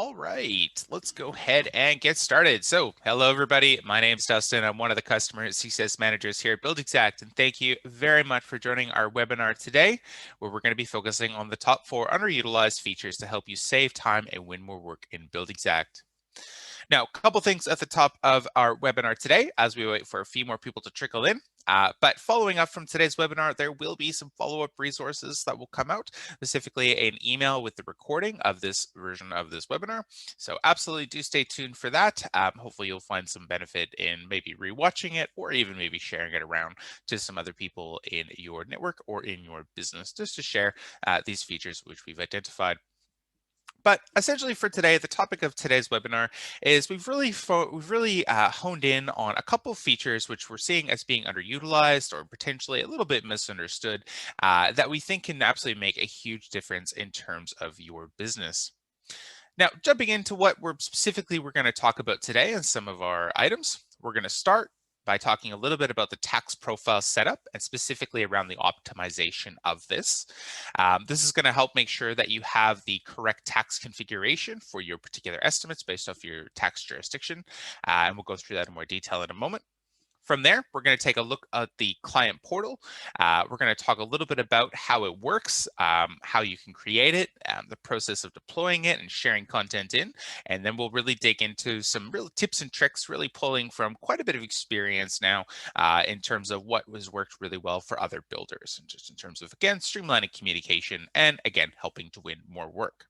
All right, let's go ahead and get started. So, hello everybody. My name's Dustin. I'm one of the customer success managers here at Buildxact, and thank you very much for joining our webinar today, where we're going to be focusing on the top 4 underutilized features to help you save time and win more work in Buildxact. Now, a couple things at the top of our webinar today as we wait for a few more people to trickle in. But following up from today's webinar, there will be some follow-up resources that will come out, specifically an email with the recording of this version of this webinar. So absolutely do stay tuned for that. Hopefully you'll find some benefit in maybe rewatching it or even maybe sharing it around to some other people in your network or in your business just to share these features which we've identified. But essentially for today, the topic of today's webinar is we've really honed in on a couple of features which we're seeing as being underutilized or potentially a little bit misunderstood that we think can absolutely make a huge difference in terms of your business. Now, jumping into what we're going to talk about today and some of our items, we're going to start by talking a little bit about the tax profile setup and specifically around the optimization of this. This is going to help make sure that you have the correct tax configuration for your particular estimates based off your tax jurisdiction. And we'll go through that in more detail in a moment. From there, we're going to take a look at the client portal. We're going to talk a little bit about how it works, how you can create it, the process of deploying it and sharing content in. And then we'll really dig into some real tips and tricks, really pulling from quite a bit of experience now in terms of what has worked really well for other builders, and just in terms of, again, streamlining communication and, again, helping to win more work.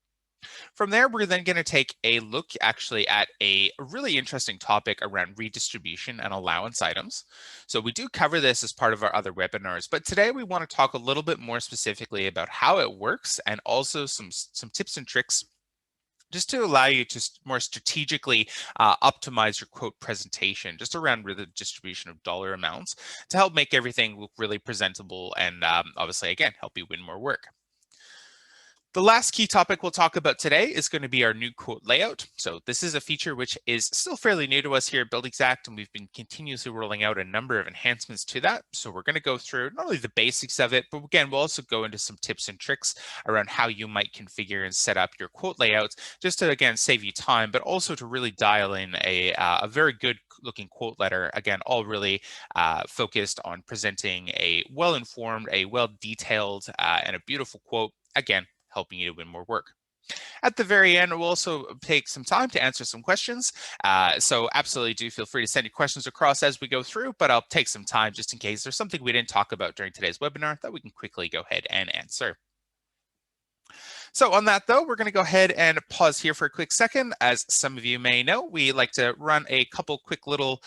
From there, we're then going to take a look actually at a really interesting topic around redistribution and allowance items. So we do cover this as part of our other webinars, but today we want to talk a little bit more specifically about how it works and also some tips and tricks just to allow you to more strategically optimize your quote presentation, just around the distribution of dollar amounts to help make everything look really presentable and obviously, again, help you win more work. The last key topic we'll talk about today is going to be our new quote layout. So this is a feature which is still fairly new to us here at Buildxact, and we've been continuously rolling out a number of enhancements to that. So we're going to go through not only the basics of it, but again, we'll also go into some tips and tricks around how you might configure and set up your quote layouts, just to, again, save you time, but also to really dial in a very good looking quote letter, again, all really focused on presenting a well-informed, a well-detailed, and a beautiful quote, again, helping you to win more work. At the very end, we'll also take some time to answer some questions. So absolutely do feel free to send your questions across as we go through, but I'll take some time just in case there's something we didn't talk about during today's webinar that we can quickly go ahead and answer. So on that, though, we're going to go ahead and pause here for a quick second. As some of you may know, we like to run a couple quick little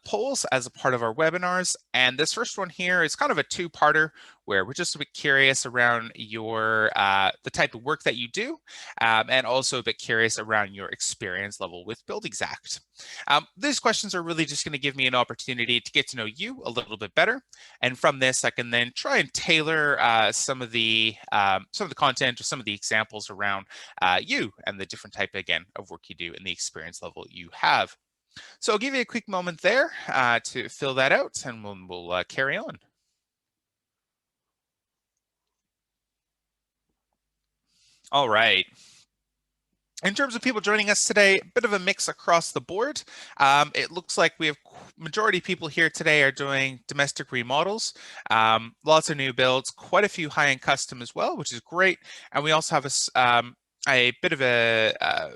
polls as a part of our webinars. And this first one here is kind of a two-parter where we're just a bit curious around your the type of work that you do, and also a bit curious around your experience level with Buildxact. These questions are really just going to give me an opportunity to get to know you a little bit better, and from this, I can then try and tailor some of the content or some of the examples around you and the different type, again, of work you do and the experience level you have. So I'll give you a quick moment there to fill that out, and we'll carry on. All right. In terms of people joining us today, a bit of a mix across the board. It looks like we have majority of people here today are doing domestic remodels, lots of new builds, quite a few high-end custom as well, which is great. And we also have a bit of a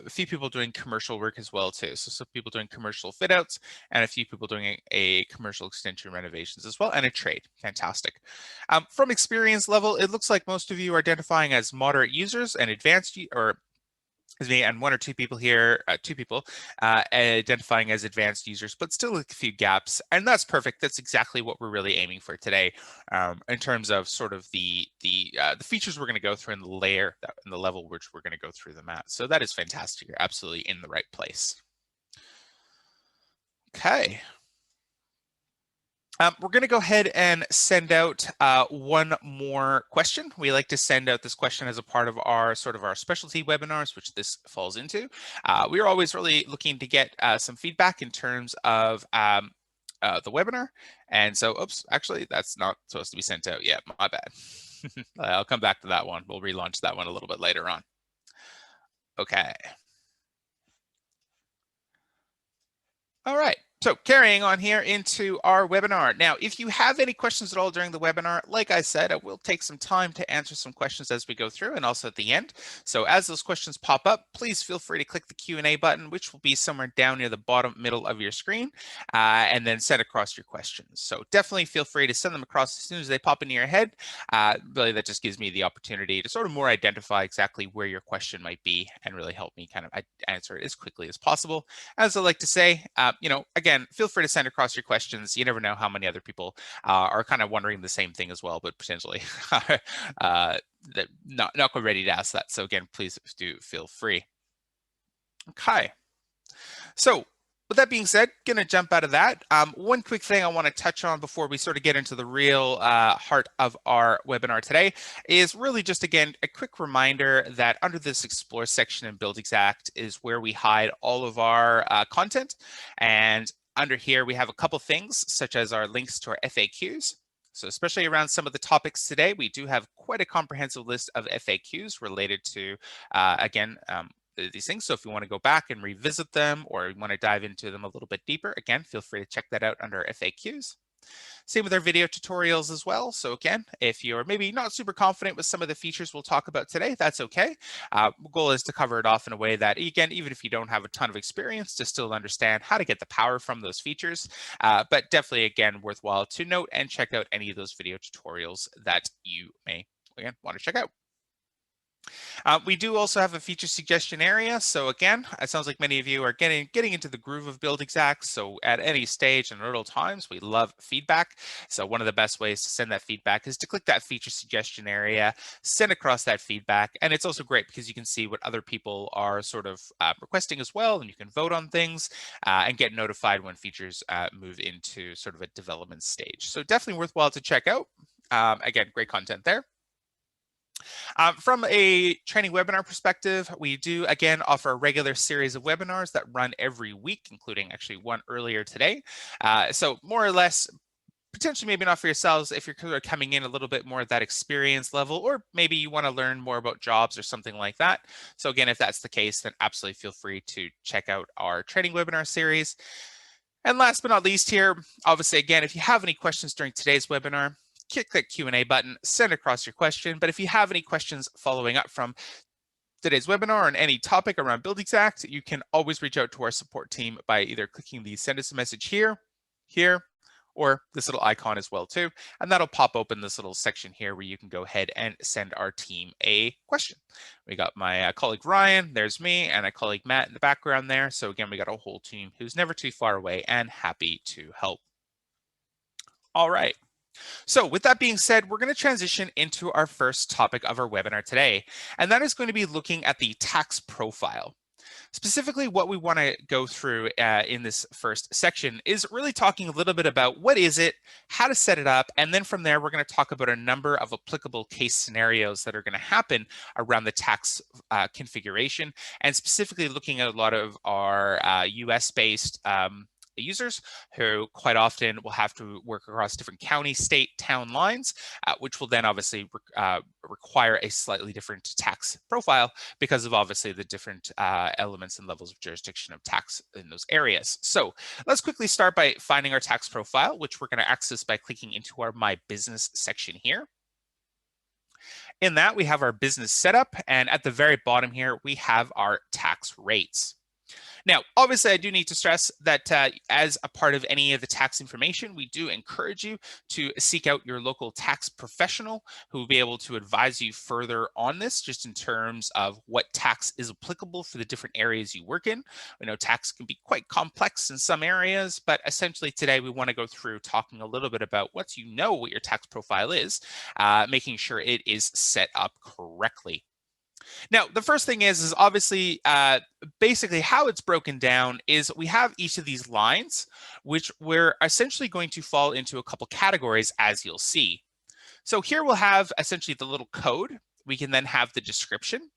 few people doing commercial work as well too. So some people doing commercial fit outs and a few people doing a commercial extension renovations as well, and a trade. Fantastic. From experience level, it looks like most of you are identifying as moderate users and advanced, and one or two people here, identifying as advanced users, but still a few gaps, and that's perfect. That's exactly what we're really aiming for today, in terms of sort of the features we're going to go through and the layer and the level which we're going to go through them at. So that is fantastic. You're absolutely in the right place. Okay. We're going to go ahead and send out one more question. We like to send out this question as a part of our specialty webinars, which this falls into. We are always really looking to get some feedback in terms of the webinar. And so, oops, actually, that's not supposed to be sent out yet. My bad. I'll come back to that one. We'll relaunch that one a little bit later on. Okay. All right, so carrying on here into our webinar. Now, if you have any questions at all during the webinar, like I said, I will take some time to answer some questions as we go through and also at the end. So as those questions pop up, please feel free to click the Q&A button, which will be somewhere down near the bottom middle of your screen, and then send across your questions. So definitely feel free to send them across as soon as they pop into your head. Really, that just gives me the opportunity to sort of more identify exactly where your question might be and really help me kind of answer it as quickly as possible. As I like to say, again, feel free to send across your questions. You never know how many other people are kind of wondering the same thing as well, but potentially not quite ready to ask that. So again, please do feel free. Okay. So with that being said, going to jump out of that. One quick thing I want to touch on before we sort of get into the real heart of our webinar today is really just, again, a quick reminder that under this Explore section in Buildxact is where we hide all of our content. And under here, we have a couple things, such as our links to our FAQs. So especially around some of the topics today, we do have quite a comprehensive list of FAQs related to, again, these things. So if you want to go back and revisit them or you want to dive into them a little bit deeper, again, feel free to check that out under FAQs. Same with our video tutorials as well. So again, if you're maybe not super confident with some of the features we'll talk about today, that's okay. The goal is to cover it off in a way that, again, even if you don't have a ton of experience, to still understand how to get the power from those features. But definitely, again, worthwhile to note and check out any of those video tutorials that you may, again, want to check out. We do also have a feature suggestion area. So again, it sounds like many of you are getting into the groove of Buildxact. So at any stage and at all times, we love feedback. So one of the best ways to send that feedback is to click that feature suggestion area, send across that feedback. And it's also great because you can see what other people are sort of requesting as well. And you can vote on things and get notified when features move into sort of a development stage. So definitely worthwhile to check out. Again, great content there. From a training webinar perspective, we do, again, offer a regular series of webinars that run every week, including actually one earlier today. So more or less, potentially maybe not for yourselves if you're coming in a little bit more at that experience level, or maybe you want to learn more about jobs or something like that. So again, if that's the case, then absolutely feel free to check out our training webinar series. And last but not least here, obviously, again, if you have any questions during today's webinar, click that Q&A button, send across your question. But if you have any questions following up from today's webinar on any topic around Buildxact, you can always reach out to our support team by either clicking the send us a message here, or this little icon as well too. And that'll pop open this little section here where you can go ahead and send our team a question. We got my colleague Ryan, there's me, and a colleague Matt in the background there. So again, we got a whole team who's never too far away and happy to help. All right. So with that being said, we're going to transition into our first topic of our webinar today, and that is going to be looking at the tax profile. Specifically, what we want to go through in this first section is really talking a little bit about what is it, how to set it up, and then from there, we're going to talk about a number of applicable case scenarios that are going to happen around the tax configuration, and specifically looking at a lot of our US-based users who quite often will have to work across different county, state, town lines, which will then obviously require a slightly different tax profile because of obviously the different elements and levels of jurisdiction of tax in those areas. So let's quickly start by finding our tax profile, which we're going to access by clicking into our My Business section here. In that, we have our business setup, and at the very bottom here, we have our tax rates. Now, obviously, I do need to stress that as a part of any of the tax information, we do encourage you to seek out your local tax professional who will be able to advise you further on this, just in terms of what tax is applicable for the different areas you work in. We know tax can be quite complex in some areas, but essentially today we want to go through talking a little bit about once you know what your tax profile is, making sure it is set up correctly. Now, the first thing is obviously basically how it's broken down is we have each of these lines, which we're essentially going to fall into a couple categories, as you'll see. So here we'll have essentially the little code. We can then have the description.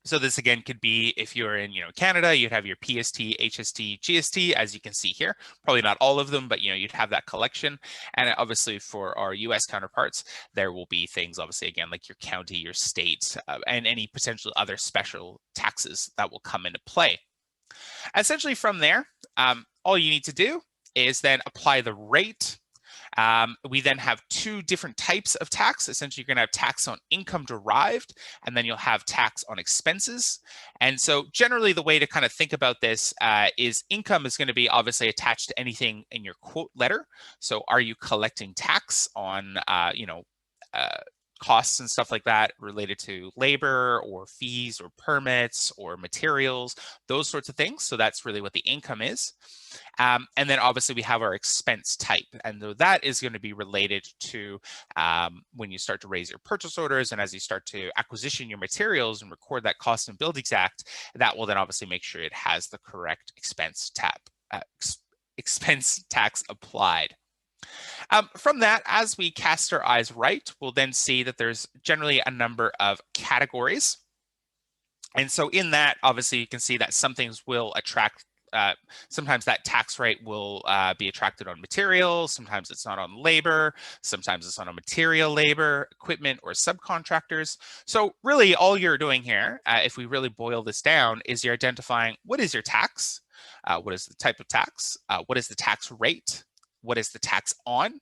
So this again could be if you're in Canada, you'd have your PST, HST, GST, as you can see here. Probably not all of them, but you'd have that collection. And obviously for our US counterparts, there will be things obviously again like your county, your state, and any potential other special taxes that will come into play. Essentially from there, all you need to do is then apply the rate. We then have two different types of tax. Essentially, you're going to have tax on income derived, and then you'll have tax on expenses. And so generally, the way to kind of think about this is income is going to be obviously attached to anything in your quote letter. So are you collecting tax on, costs and stuff like that related to labor or fees or permits or materials, those sorts of things. So that's really what the income is. And then obviously we have our expense type, and that is going to be related to when you start to raise your purchase orders, and as you start to acquisition your materials and record that cost in Buildxact, that will then obviously make sure it has the correct expense tax applied. From that, as we cast our eyes right, we'll then see that there's generally a number of categories. And so in that, obviously, you can see that some things will attract, sometimes that tax rate will be attracted on materials, sometimes it's not on labor, sometimes it's on a material, labor, equipment, or subcontractors. So really all you're doing here, if we really boil this down, is you're identifying what is your tax, what is the type of tax, what is the tax rate, what is the tax on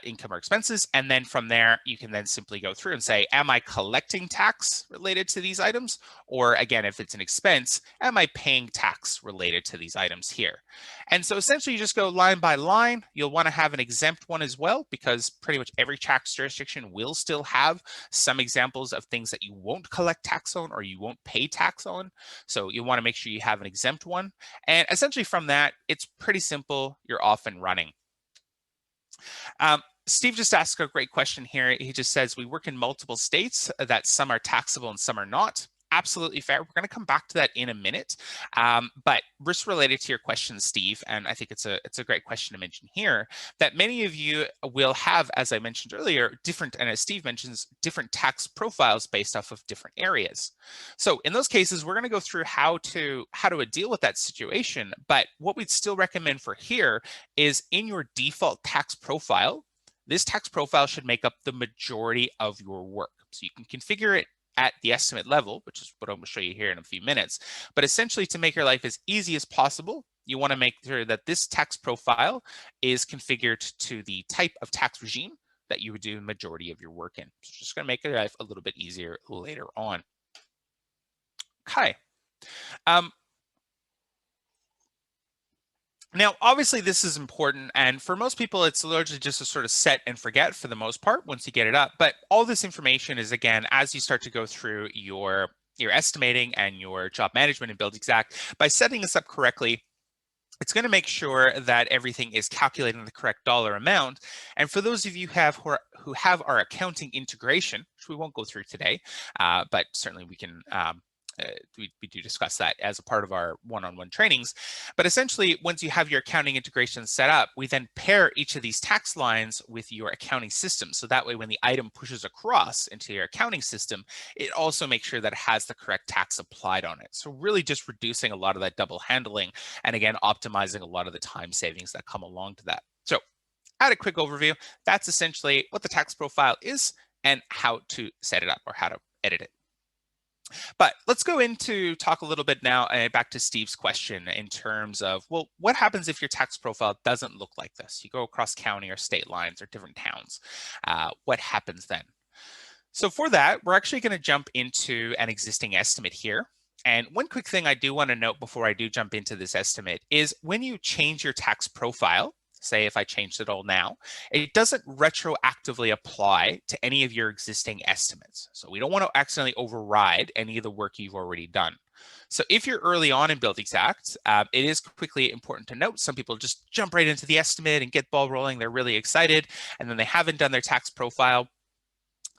income or expenses, and then from there you can then simply go through and say, am I collecting tax related to these items? Or again, if it's an expense, am I paying tax related to these items here? And so essentially you just go line by line. You'll want to have an exempt one as well, because pretty much every tax jurisdiction will still have some examples of things that you won't collect tax on or you won't pay tax on. So you want to make sure you have an exempt one. And essentially from that, it's pretty simple. You're off and running. Steve just asked a great question here. He just says, we work in multiple states, that some are taxable and some are not. Absolutely fair. We're going to come back to that in a minute. But just related to your question, Steve, and I think it's a great question to mention here, that many of you will have, as I mentioned earlier, different, and as Steve mentions, different tax profiles based off of different areas. So in those cases, we're going to go through how to deal with that situation. But what we'd still recommend for here is in your default tax profile, this tax profile should make up the majority of your work. So you can configure it at the estimate level, which is what I'm going to show you here in a few minutes. But essentially, to make your life as easy as possible, you want to make sure that this tax profile is configured to the type of tax regime that you would do the majority of your work in. So it's just going to make your life a little bit easier later on. Okay. Now, obviously, this is important, and for most people, it's largely just a sort of set and forget for the most part once you get it up. But all this information is, again, as you start to go through your estimating and your job management in Buildxact, by setting this up correctly, it's going to make sure that everything is calculating the correct dollar amount. And for those of you who have our accounting integration, which we won't go through today, but certainly we can. We do discuss that as a part of our one-on-one trainings. But essentially, once you have your accounting integration set up, we then pair each of these tax lines with your accounting system. So that way, when the item pushes across into your accounting system, it also makes sure that it has the correct tax applied on it. So really just reducing a lot of that double handling, and again, optimizing a lot of the time savings that come along to that. So at a quick overview, that's essentially what the tax profile is and how to set it up or how to edit it. But let's go into talk a little bit now back to Steve's question in terms of, well, what happens if your tax profile doesn't look like this? You go across county or state lines or different towns. What happens then? So for that, we're actually going to jump into an existing estimate here. And one quick thing I do want to note before I do jump into this estimate is when you change your tax profile, say if I changed it all now, it doesn't retroactively apply to any of your existing estimates. So we don't want to accidentally override any of the work you've already done. So if you're early on in Buildxact, it is quickly important to note, some people just jump right into the estimate and get ball rolling. They're really excited, and then they haven't done their tax profile.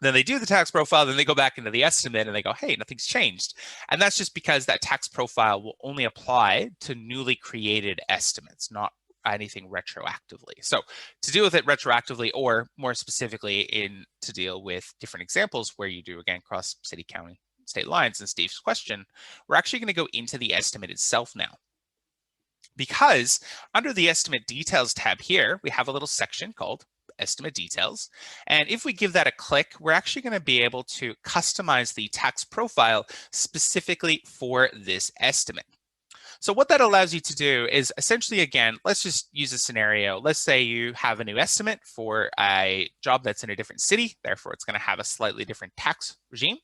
Then they do the tax profile, then they go back into the estimate and they go, hey, nothing's changed. And that's just because that tax profile will only apply to newly created estimates, not anything retroactively. So to deal with it retroactively, or more specifically to deal with different examples where you do, again, cross city, county, state lines in Steve's question, we're actually going to go into the estimate itself now. Because under the estimate details tab here, we have a little section called estimate details. And if we give that a click, we're actually going to be able to customize the tax profile specifically for this estimate. So what that allows you to do is essentially, again, let's just use a scenario. Let's say you have a new estimate for a job that's in a different city, therefore it's going to have a slightly different tax regime.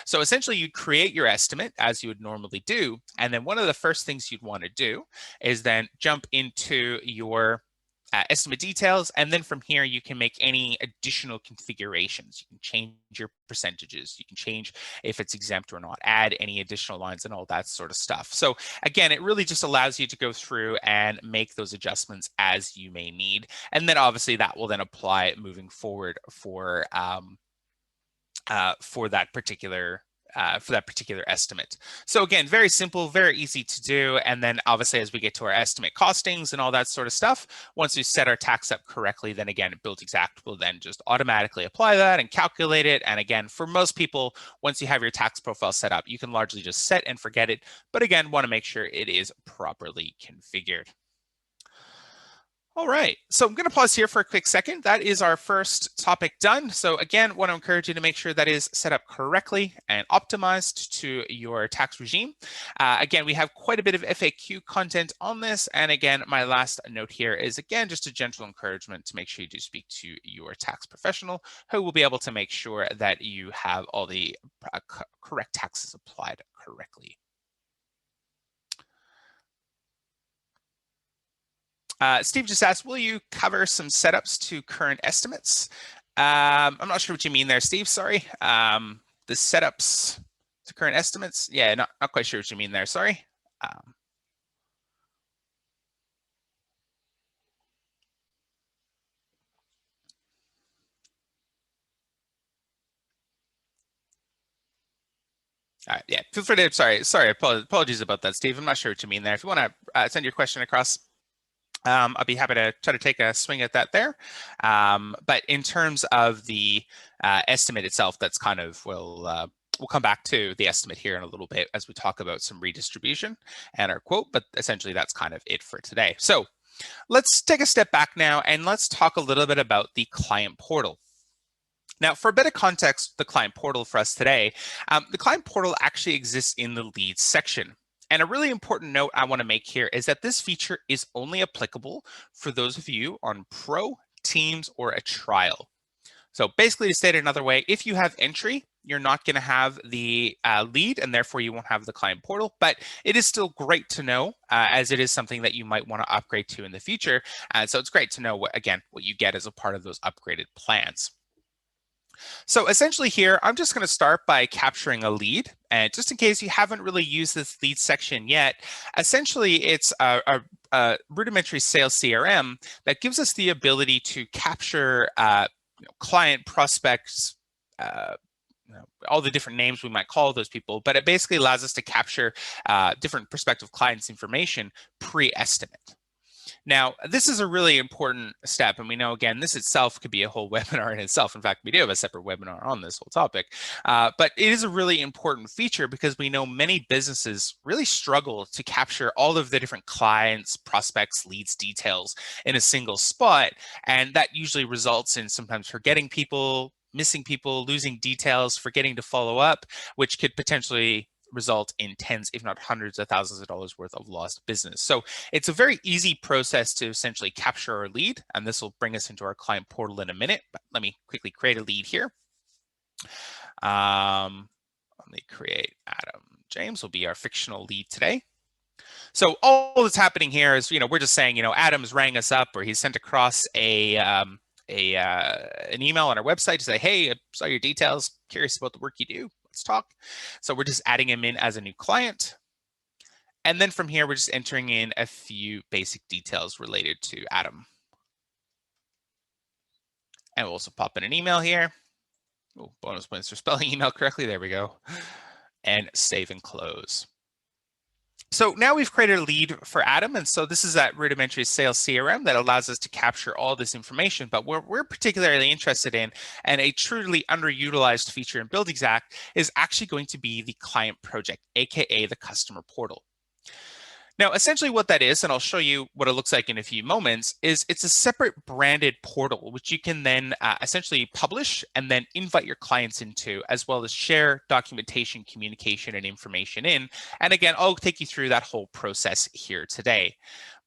So essentially you create your estimate as you would normally do. And then one of the first things you'd want to do is then jump into your estimate details. And then from here, you can make any additional configurations. You can change your percentages. You can change if it's exempt or not, add any additional lines and all that sort of stuff. So again, it really just allows you to go through and make those adjustments as you may need. And then obviously that will then apply moving forward for that particular estimate. So again, very simple, very easy to do. And then obviously as we get to our estimate costings and all that sort of stuff, once we set our tax up correctly, then again, Buildxact will then just automatically apply that and calculate it. And again, for most people, once you have your tax profile set up, you can largely just set and forget it. But again, want to make sure it is properly configured. All right, so I'm going to pause here for a quick second. That is our first topic done. So again, want to encourage you to make sure that is set up correctly and optimized to your tax regime. Again, we have quite a bit of FAQ content on this. And again, my last note here is, again, just a gentle encouragement to make sure you do speak to your tax professional who will be able to make sure that you have all the correct taxes applied correctly. Steve just asked, will you cover some setups to current estimates? I'm not sure what you mean there, Steve, sorry. The setups to current estimates? Yeah, not quite sure what you mean there, sorry. All right, yeah, feel free to, sorry, apologies about that, Steve. I'm not sure what you mean there. If you want to send your question across, I'll be happy to try to take a swing at that there. But in terms of the estimate itself, that's kind of, we'll come back to the estimate here in a little bit as we talk about some redistribution and our quote, but essentially that's kind of it for today. So let's take a step back now and let's talk a little bit about the client portal. Now, for a bit of context, the client portal for us today, the client portal actually exists in the leads section. And a really important note I want to make here is that this feature is only applicable for those of you on Pro, Teams, or a trial. So basically, to state it another way, if you have entry, you're not going to have the lead, and therefore you won't have the client portal. But it is still great to know, as it is something that you might want to upgrade to in the future. So it's great to know, what you get as a part of those upgraded plans. So essentially here, I'm just going to start by capturing a lead. And just in case you haven't really used this lead section yet, essentially it's a rudimentary sales CRM that gives us the ability to capture client prospects, all the different names we might call those people, but it basically allows us to capture different prospective clients' information pre-estimate. Now, this is a really important step, and we know, again, this itself could be a whole webinar in itself. In fact, we do have a separate webinar on this whole topic, but it is a really important feature because we know many businesses really struggle to capture all of the different clients, prospects, leads, details in a single spot, and that usually results in sometimes forgetting people, missing people, losing details, forgetting to follow up, which could potentially result in tens, if not hundreds of thousands of dollars worth of lost business. So it's a very easy process to essentially capture our lead, and this will bring us into our client portal in a minute. But let me quickly create a lead here. Let me create Adam James will be our fictional lead today. So all that's happening here is, we're just saying, Adam's rang us up, or he sent across an email on our website to say, hey, I saw your details, curious about the work you do. Let's talk. So we're just adding him in as a new client. And then from here, we're just entering in a few basic details related to Adam. And we'll also pop in an email here. Oh, bonus points for spelling email correctly. There we go. And save and close. So now we've created a lead for Adam. And so this is that rudimentary sales CRM that allows us to capture all this information. But what we're particularly interested in, and a truly underutilized feature in Buildxact, is actually going to be the client project, AKA the customer portal. Now, essentially what that is, and I'll show you what it looks like in a few moments, is it's a separate branded portal, which you can then essentially publish and then invite your clients into, as well as share documentation, communication, and information in. And again, I'll take you through that whole process here today.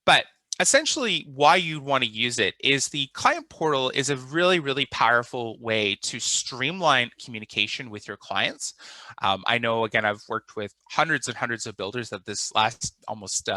But essentially, why you want to use it is the client portal is a really, really powerful way to streamline communication with your clients. I know, again, I've worked with hundreds and hundreds of builders of this last almost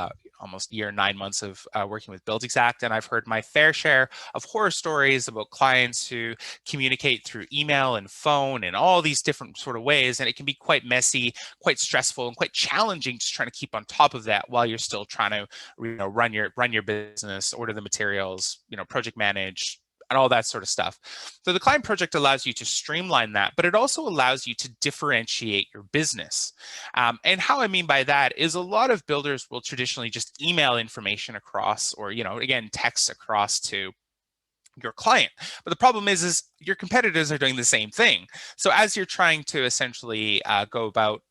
year, 9 months of working with Buildxact, and I've heard my fair share of horror stories about clients who communicate through email and phone and all these different sort of ways, and it can be quite messy, quite stressful, and quite challenging just trying to keep on top of that while you're still trying to run your business, order the materials, project manage, and all that sort of stuff. So the client project allows you to streamline that, but it also allows you to differentiate your business. And how I mean by that is a lot of builders will traditionally just email information across, or again, text across to your client. But the problem is your competitors are doing the same thing. So as you're trying to essentially go about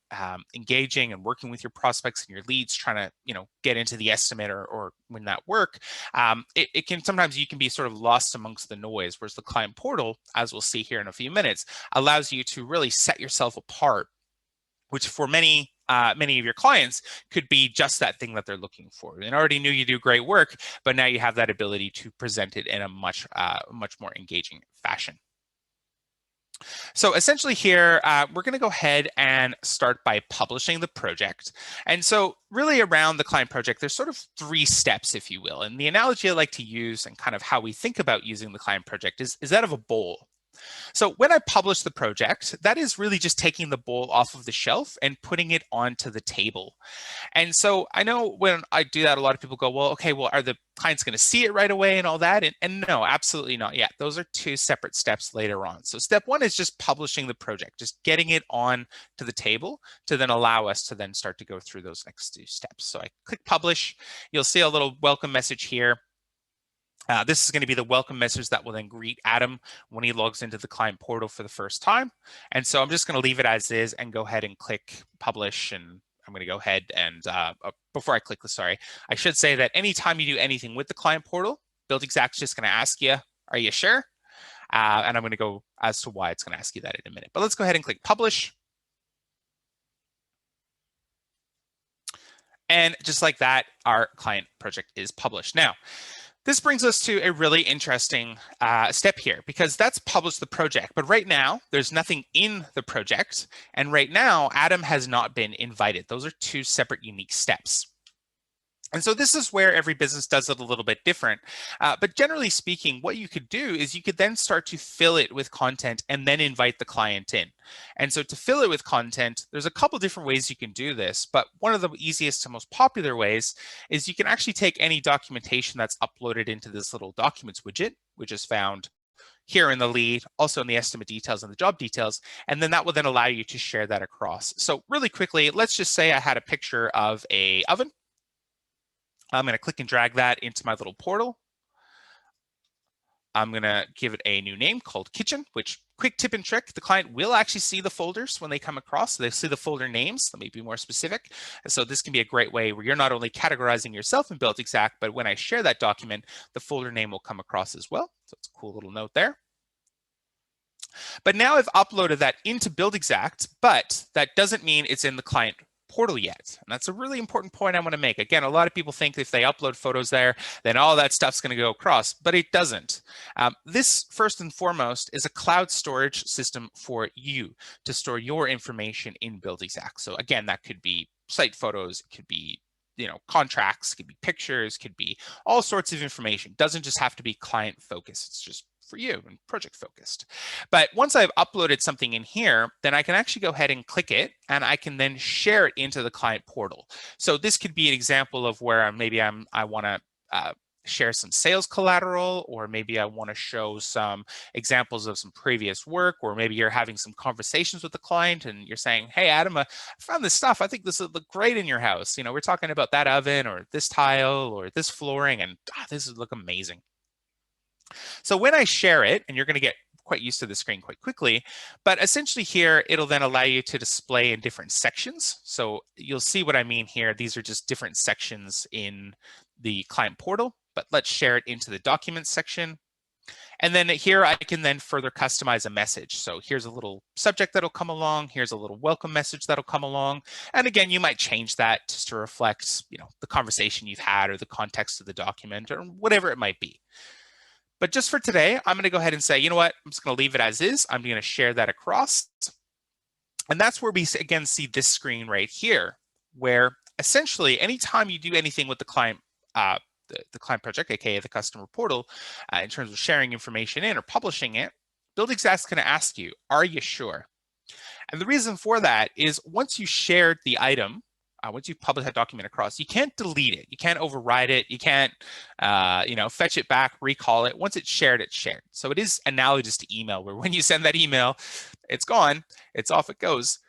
engaging and working with your prospects and your leads, trying to get into the estimate or win that work, it can sometimes you can be sort of lost amongst the noise. Whereas the client portal, as we'll see here in a few minutes, allows you to really set yourself apart, which for many of your clients could be just that thing that they're looking for. They already knew you do great work, but now you have that ability to present it in a much more engaging fashion. So essentially here, we're going to go ahead and start by publishing the project. And so really around the client project, there's sort of 3 steps, if you will. And the analogy I like to use and kind of how we think about using the client project is that of a bowl. So when I publish the project, that is really just taking the bowl off of the shelf and putting it onto the table. And so I know when I do that, a lot of people go, well, okay, well, are the clients going to see it right away and all that? And no, absolutely not yet. Those are 2 separate steps later on. So step 1 is just publishing the project, just getting it on to the table to then allow us to then start to go through those next 2 steps. So I click publish. You'll see a little welcome message here. This is going to be the welcome message that will then greet Adam when he logs into the client portal for the first time. And so I'm just going to leave it as is and go ahead and click publish. And I'm going to go ahead and before I click this, I should say that anytime you do anything with the client portal, Buildxact's just going to ask you, are you sure? And I'm going to go as to why it's going to ask you that in a minute. But let's go ahead and click publish. And just like that, our client project is published. Now, this brings us to a really interesting step here, because that's published the project. But right now, there's nothing in the project. And right now, Adam has not been invited. Those are 2 separate unique steps. And so this is where every business does it a little bit different. But generally speaking, what you could do is you could then start to fill it with content and then invite the client in. And so to fill it with content, there's a couple different ways you can do this. But one of the easiest and most popular ways is you can actually take any documentation that's uploaded into this little documents widget, which is found here in the lead, also in the estimate details and the job details, and then that will then allow you to share that across. So really quickly, let's just say I had a picture of an oven. I'm going to click and drag that into my little portal. I'm going to give it a new name called Kitchen, which, quick tip and trick, the client will actually see the folders when they come across. So they see the folder names. Let me be more specific. And so this can be a great way where you're not only categorizing yourself in Buildxact, but when I share that document, the folder name will come across as well. So it's a cool little note there. But now I've uploaded that into Buildxact, but that doesn't mean it's in the client portal yet. And that's a really important point I want to make. Again, a lot of people think if they upload photos there, then all that stuff's going to go across, but it doesn't. This, first and foremost, is a cloud storage system for you to store your information in Buildxact. So again, that could be site photos, it could be contracts, could be pictures, could be all sorts of information. It doesn't just have to be client focused. It's just for you and project focused. But once I've uploaded something in here, then I can actually go ahead and click it, and I can then share it into the client portal. So this could be an example of where maybe I want to share some sales collateral, or maybe I want to show some examples of some previous work, or maybe you're having some conversations with the client and you're saying, hey, Adam, I found this stuff. I think this would look great in your house. We're talking about that oven or this tile or this flooring, and this would look amazing. So when I share it, and you're going to get quite used to the screen quite quickly. But essentially here, it'll then allow you to display in different sections. So you'll see what I mean here. These are just different sections in the client portal, but let's share it into the documents section. And then here I can then further customize a message. So here's a little subject that'll come along. Here's a little welcome message that'll come along. And again, you might change that just to reflect, the conversation you've had or the context of the document or whatever it might be. But just for today, I'm going to go ahead and say, you know what, I'm just going to leave it as is. I'm going to share that across. And that's where we again see this screen right here, where essentially anytime you do anything with the client the client project, aka the customer portal, in terms of sharing information in or publishing it, Buildxact's going to ask you, are you sure? And the reason for that is once you shared the item, once you publish that document across, you can't delete it. You can't override it. You can't, fetch it back, recall it. Once it's shared, it's shared. So it is analogous to email, where when you send that email, it's gone, it's off it goes.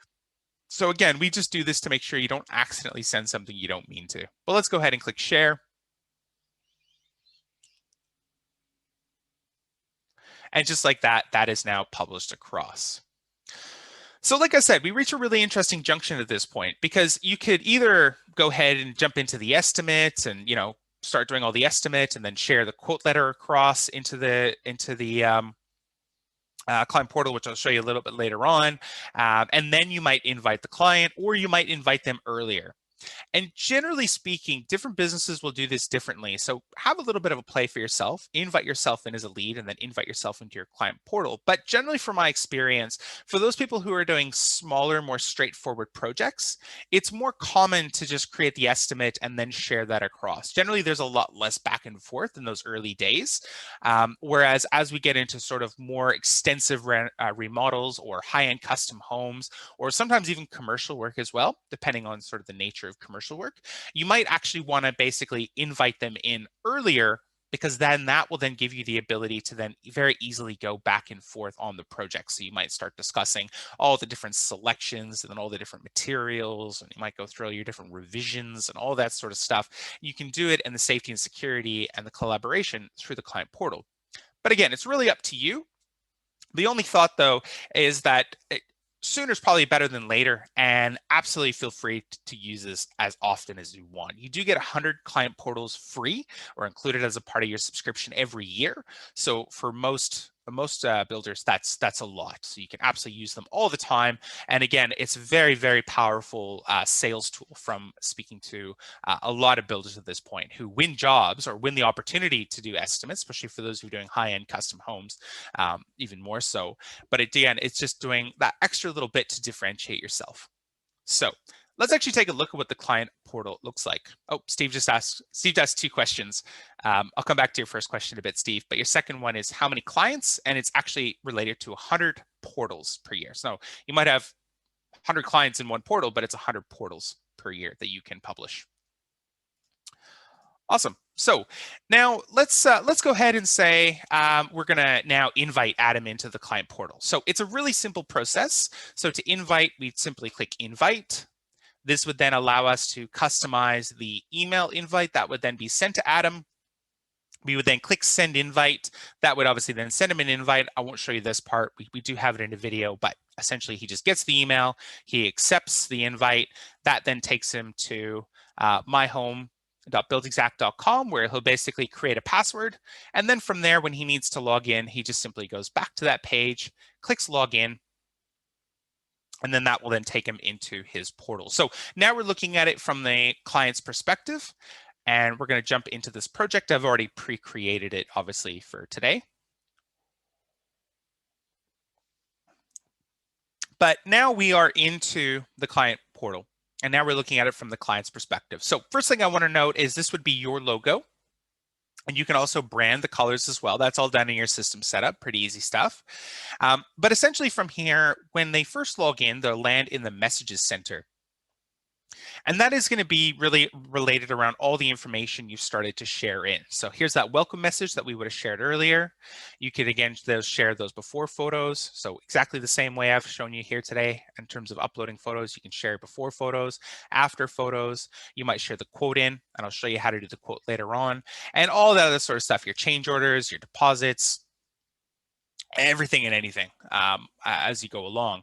So again, we just do this to make sure you don't accidentally send something you don't mean to. But let's go ahead and click share. And just like that, that is now published across. So like I said, we reach a really interesting junction at this point, because you could either go ahead and jump into the estimate and, start doing all the estimate and then share the quote letter across into the client portal, which I'll show you a little bit later on. And then you might invite the client, or you might invite them earlier. And generally speaking, different businesses will do this differently. So have a little bit of a play for yourself, invite yourself in as a lead, and then invite yourself into your client portal. But generally, from my experience, for those people who are doing smaller, more straightforward projects, it's more common to just create the estimate and then share that across. Generally, there's a lot less back and forth in those early days. Whereas as we get into sort of more extensive remodels or high-end custom homes, or sometimes even commercial work as well, depending on sort of the nature of commercial work, you might actually want to basically invite them in earlier, because then that will then give you the ability to then very easily go back and forth on the project. So you might start discussing all the different selections and then all the different materials, and you might go through all your different revisions and all that sort of stuff. You can do it in the safety and security and the collaboration through the client portal. But again, it's really up to you. The only thought, though, is that sooner is probably better than later, and absolutely feel free to use this as often as you want. You do get 100 client portals free or included as a part of your subscription every year. So for most builders, that's a lot. So you can absolutely use them all the time. And again, it's a very, very powerful sales tool from speaking to a lot of builders at this point who win jobs or win the opportunity to do estimates, especially for those who are doing high-end custom homes, even more so. But again, it's just doing that extra little bit to differentiate yourself. So let's actually take a look at what the client portal looks like. Oh, Steve asked 2 questions. I'll come back to your first question a bit, Steve, but your second one is how many clients, and it's actually related to 100 portals per year. So you might have 100 clients in one portal, but it's 100 portals per year that you can publish. Awesome. So now let's go ahead and say we're going to now invite Adam into the client portal. So it's a really simple process. So to invite, we simply click invite. This would then allow us to customize the email invite that would then be sent to Adam. We would then click send invite. That would obviously then send him an invite. I won't show you this part. We do have it in a video, but essentially he just gets the email. He accepts the invite. That then takes him to myhome.buildxact.com, where he'll basically create a password. And then from there, when he needs to log in, he just simply goes back to that page, clicks login, and then that will then take him into his portal. So now we're looking at it from the client's perspective, and we're going to jump into this project. I've already pre-created it, obviously, for today. But now we are into the client portal, and now we're looking at it from the client's perspective. So first thing I want to note is this would be your logo. And you can also brand the colors as well. That's all done in your system setup, pretty easy stuff. But essentially from here, when they first log in, they'll land in the messages center. And that is going to be really related around all the information you've started to share in. So here's that welcome message that we would have shared earlier. You could, again, share those before photos. So exactly the same way I've shown you here today in terms of uploading photos, you can share before photos, after photos. You might share the quote in, and I'll show you how to do the quote later on, and all that other sort of stuff, your change orders, your deposits, everything and anything as you go along.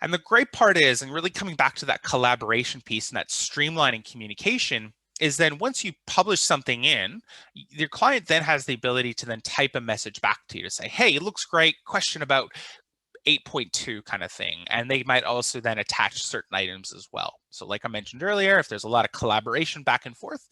And the great part is, and really coming back to that collaboration piece and that streamlining communication, is then once you publish something in, your client then has the ability to then type a message back to you to say, hey, it looks great, question about 8.2 kind of thing. And they might also then attach certain items as well. So like I mentioned earlier, if there's a lot of collaboration back and forth,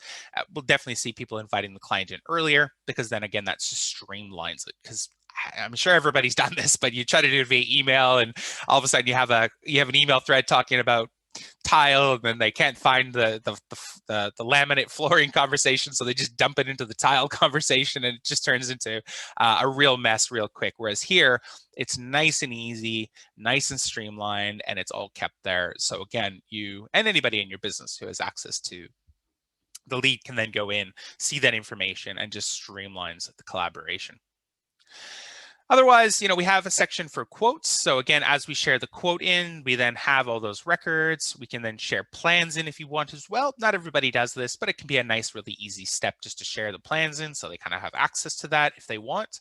we'll definitely see people inviting the client in earlier, because then again, that just streamlines it. Because I'm sure everybody's done this, but you try to do it via email and all of a sudden you have an email thread talking about tile, and then they can't find the laminate flooring conversation, so they just dump it into the tile conversation, and it just turns into a real mess real quick. Whereas here, it's nice and easy, nice and streamlined, and it's all kept there. So again, you and anybody in your business who has access to the lead can then go in, see that information, and just streamlines the collaboration. Otherwise, we have a section for quotes. So again, as we share the quote in, we then have all those records. We can then share plans in if you want as well. Not everybody does this, but it can be a nice, really easy step just to share the plans in, so they kind of have access to that if they want.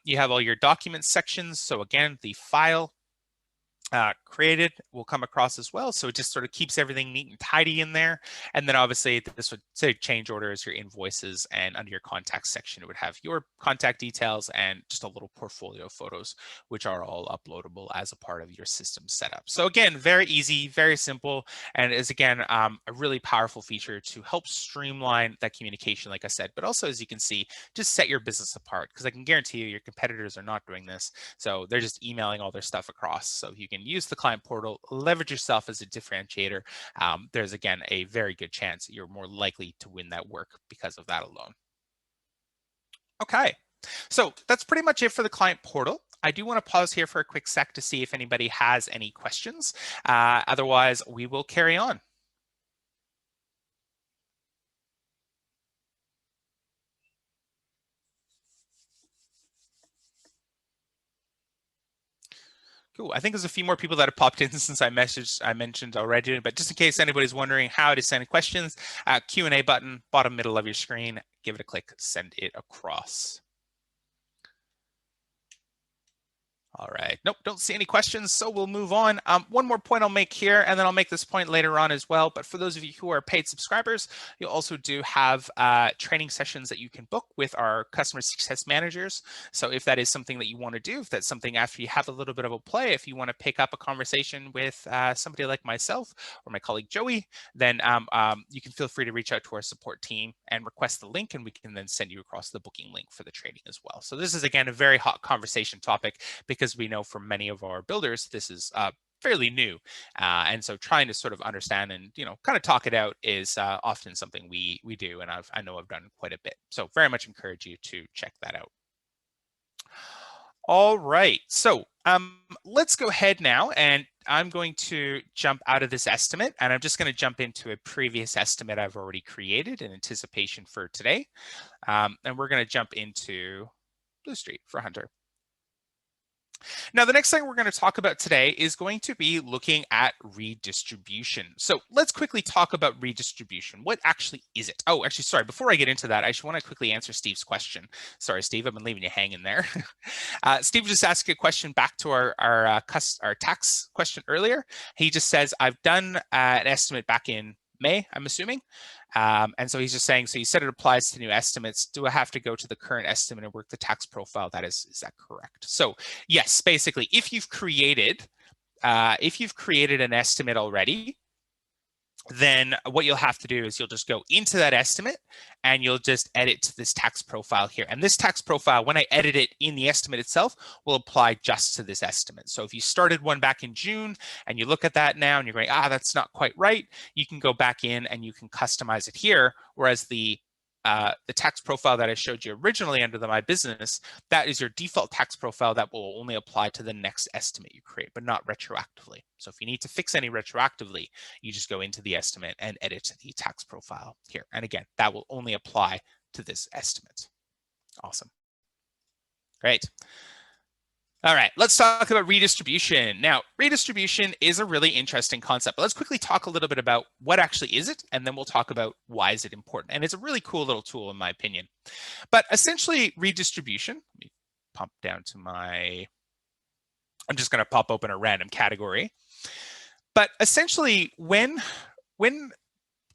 You have all your documents sections. So again, the file created will come across as well. So it just sort of keeps everything neat and tidy in there. And then obviously this would say change orders, your invoices, and under your contact section, it would have your contact details and just a little portfolio of photos, which are all uploadable as a part of your system setup. So again, very easy, very simple, and is again, a really powerful feature to help streamline that communication, like I said, but also, as you can see, just set your business apart, because I can guarantee you your competitors are not doing this. So they're just emailing all their stuff across. So you can use the client portal, leverage yourself as a differentiator. There's again a very good chance you're more likely to win that work because of that alone. Okay, so that's pretty much it for the client portal. I do want to pause here for a quick sec to see if anybody has any questions. Otherwise, we will carry on. Cool. I think there's a few more people that have popped in since I mentioned already, but just in case anybody's wondering how to send questions, Q&A button, bottom middle of your screen, give it a click, send it across. All right, nope, don't see any questions, so we'll move on. One more point I'll make here, and then I'll make this point later on as well, but for those of you who are paid subscribers, you also do have training sessions that you can book with our customer success managers. So if that is something that you want to do, if that's something after you have a little bit of a play, if you want to pick up a conversation with somebody like myself or my colleague Joey, then you can feel free to reach out to our support team and request the link, and we can then send you across the booking link for the training as well. So this is, again, a very hot conversation topic, because we know from many of our builders, this is fairly new. And so trying to sort of understand and, kind of talk it out is often something we do. And I know I've done quite a bit. So very much encourage you to check that out. All right, so let's go ahead now, and I'm going to jump out of this estimate, and I'm just going to jump into a previous estimate I've already created in anticipation for today. And we're going to jump into Blue Street for Hunter. Now, the next thing we're going to talk about today is going to be looking at redistribution. So let's quickly talk about redistribution. What actually is it? Oh, actually, sorry, before I get into that, I just want to quickly answer Steve's question. Sorry, Steve, I've been leaving you hanging there. Steve just asked a question back to our tax question earlier. He just says, I've done an estimate back in May, I'm assuming. And so he's just saying, so you said it applies to new estimates. Do I have to go to the current estimate and work the tax profile? Is that correct? So yes, basically, if you've created an estimate already, then what you'll have to do is you'll just go into that estimate and you'll just edit to this tax profile here. And this tax profile, when I edit it in the estimate itself, will apply just to this estimate. So if you started one back in June and you look at that now and you're going, that's not quite right, you can go back in and you can customize it here. Whereas the tax profile that I showed you originally under My Business, that is your default tax profile that will only apply to the next estimate you create, but not retroactively. So if you need to fix any retroactively, you just go into the estimate and edit the tax profile here. And again, that will only apply to this estimate. Awesome. Great. All right, let's talk about redistribution. Now, redistribution is a really interesting concept, but let's quickly talk a little bit about what actually is it, and then we'll talk about why is it important. And it's a really cool little tool in my opinion. But essentially, redistribution, let me pop down to my, I'm just going to pop open a random category. But essentially,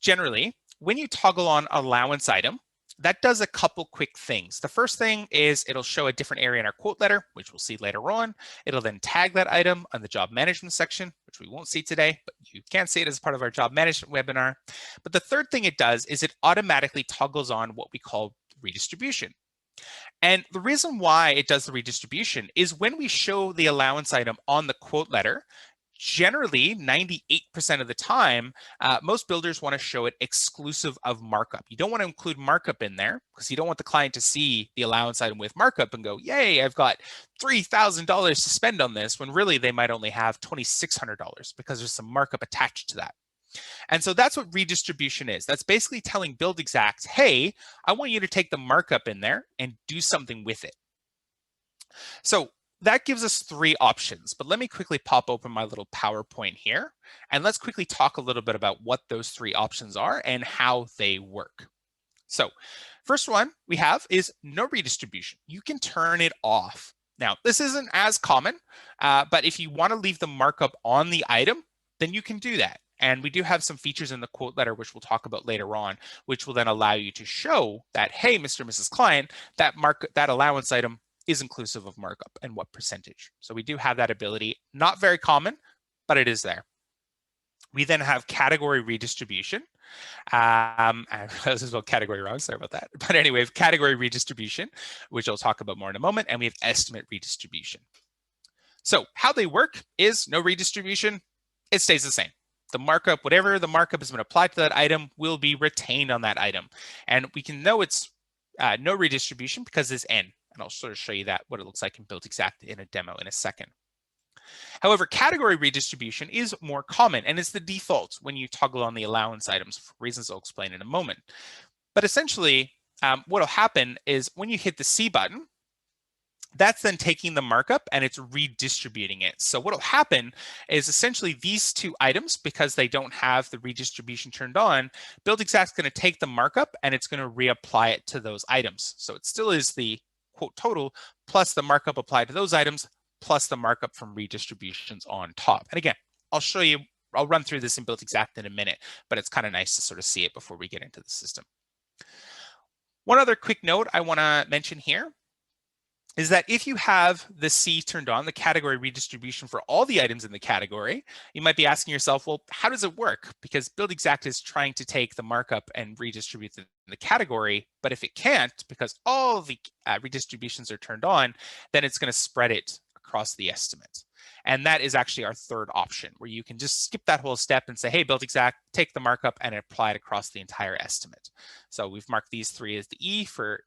generally, when you toggle on allowance item, that does a couple quick things. The first thing is it'll show a different area in our quote letter, which we'll see later on. It'll then tag that item on the job management section, which we won't see today, but you can see it as part of our job management webinar. But the third thing it does is it automatically toggles on what we call redistribution. And the reason why it does the redistribution is when we show the allowance item on the quote letter, generally 98% of the time, most builders want to show it exclusive of markup. You don't want to include markup in there because you don't want the client to see the allowance item with markup and go, yay, I've got $3,000 to spend on this, when really they might only have $2,600 because there's some markup attached to that. And so that's what redistribution is. That's basically telling Buildxact, hey, I want you to take the markup in there and do something with it. So that gives us three options, but let me quickly pop open my little PowerPoint here, and let's quickly talk a little bit about what those three options are and how they work. So first one we have is no redistribution. You can turn it off. Now, this isn't as common, but if you want to leave the markup on the item, then you can do that. And we do have some features in the quote letter, which we'll talk about later on, which will then allow you to show that, hey, Mr. and Mrs. Client, that allowance item is inclusive of markup and what percentage. So we do have that ability. Not very common, but it is there. We then have category redistribution. I realized I spelled category wrong, sorry about that. But anyway, we have category redistribution, which I'll talk about more in a moment, and we have estimate redistribution. So how they work is no redistribution, it stays the same. The markup, whatever the markup has been applied to that item, will be retained on that item. And we can know it's no redistribution because it's N. And I'll sort of show you that, what it looks like in Buildxact in a demo in a second. However, category redistribution is more common, and it's the default when you toggle on the allowance items for reasons I'll explain in a moment. But essentially, what will happen is when you hit the C button, that's then taking the markup and it's redistributing it. So what will happen is essentially these two items, because they don't have the redistribution turned on, Buildxact's going to take the markup and it's going to reapply it to those items. So it still is the quote total plus the markup applied to those items plus the markup from redistributions on top. And again, I'll run through this in Buildxact in a minute, but it's kind of nice to sort of see it before we get into the system. One other quick note I want to mention here is that if you have the C turned on, the category redistribution for all the items in the category, you might be asking yourself, well, how does it work? Because Buildxact is trying to take the markup and redistribute it in the category, but if it can't, because all the redistributions are turned on, then it's going to spread it across the estimate. And that is actually our third option, where you can just skip that whole step and say, hey, Buildxact, take the markup and apply it across the entire estimate. So we've marked these three as the E for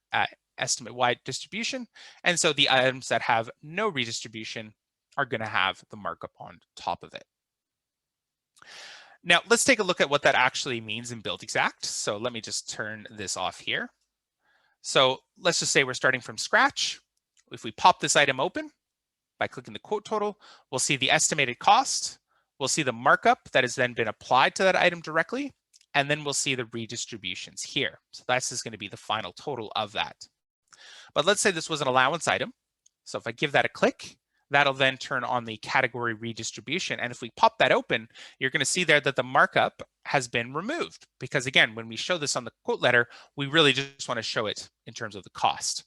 estimate-wide distribution. And so the items that have no redistribution are going to have the markup on top of it. Now, let's take a look at what that actually means in Buildxact. So let me just turn this off here. So let's just say we're starting from scratch. If we pop this item open by clicking the quote total, we'll see the estimated cost. We'll see the markup that has then been applied to that item directly. And then we'll see the redistributions here. So this is going to be the final total of that. But let's say this was an allowance item. So if I give that a click, that'll then turn on the category redistribution. And if we pop that open, you're going to see there that the markup has been removed. Because again, when we show this on the quote letter, we really just want to show it in terms of the cost.